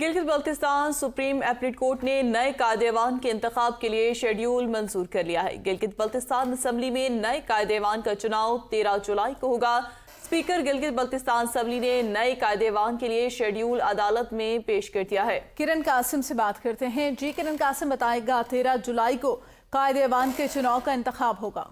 Gilgit Baltistan supreme appellate court ने नए कायदेवान के इंतखाब के लिए शेड्यूल मंजूर कर लिया है। गिलगित बल्तिस्तान असम्बली में नए कायदेवान का चुनाव 13 जुलाई को होगा। स्पीकर गिलगित बल्तिस्तान असम्बली ने नए कायदेवान के लिए शेड्यूल अदालत में पेश कर दिया है। किरण कासिम से बात करते हैं। जी किरण कासिम, बताएगा 13 जुलाई को कायदेवान के चुनाव का इंतखाब होगा।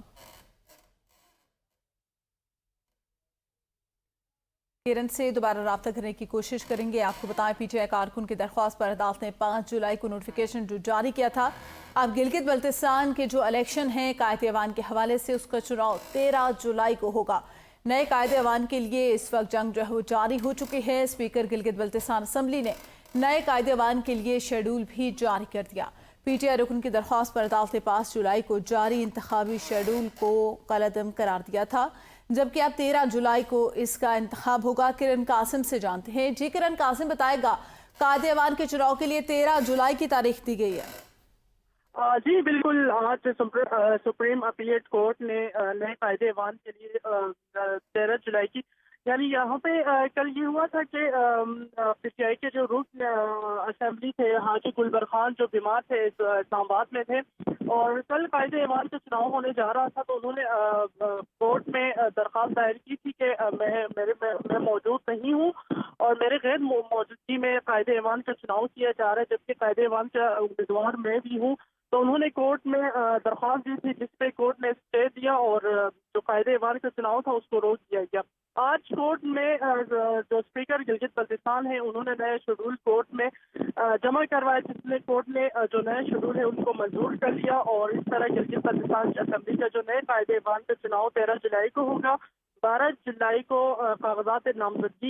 किरण से दोबारा राब्ता करने की कोशिश करेंगे। आपको बताएं, पीटीआई कारकुन की दरख्वास्त पर अदालत ने 5 जुलाई को नोटिफिकेशन जारी किया था। अब गिलगित बल्तिस्तान के जो इलेक्शन है कायदेवान के हवाले से, उसका चुनाव 13 जुलाई को होगा। नए कायदेवान के लिए इस वक्त जंग जो है वो जारी हो चुकी है। स्पीकर गिलगित बल्तिस्तान असम्बली ने नए कायदेवान के लिए शेड्यूल भी जारी कर दिया। पीटीआई रुकन की दरख्वास्त पर अदालत ने 5 जुलाई को जारी इंतखाबी शेड्यूल को कलअदम करार दिया था, जबकि अब 13 जुलाई को इसका इंतखाब होगा। किरण कासिम से जानते हैं। जी किरण कासिम, बताएगा कायदेवान के चुनाव के लिए 13 जुलाई की तारीख दी गई है। जी बिल्कुल, आज सुप्रीम अपीलेट कोर्ट ने नए कायदेवान के लिए 13 जुलाई की, यानी यहाँ पे कल ये हुआ था कि पीटीआई के जो रुकन असेंबली थे हाजी गुलबर खान, जो बीमार थे, इस्लामाबाद में थे, और कल कायदे-ए-वान का चुनाव होने जा रहा था, तो उन्होंने कोर्ट में दरख्वास्त दायर की थी कि मैं मौजूद नहीं हूँ और मेरे गैर मौजूदगी में कायदे-ए-वान का चुनाव किया जा रहा है, जबकि कायदे-ए-वान का उम्मीदवार मैं भी हूँ। तो उन्होंने कोर्ट में दरख्वास्त दी थी, जिसपे कोर्ट ने स्टे दिया और जो कायदे-ए-वान का चुनाव था उसको रोक दिया गया। आज कोर्ट में जो स्पीकर गिलगित बल्तिस्तान है, उन्होंने नए शेड्यूल कोर्ट में जमा करवाया, जिसमें कोर्ट ने जो नए शेड्यूल है उनको मंजूर कर लिया और इस तरह गिलगित बल्तिस्तान असेंबली का जो नए कायदे-ए-वान का चुनाव 13 जुलाई को होगा। 12 जुलाई को कागजात नामजदगी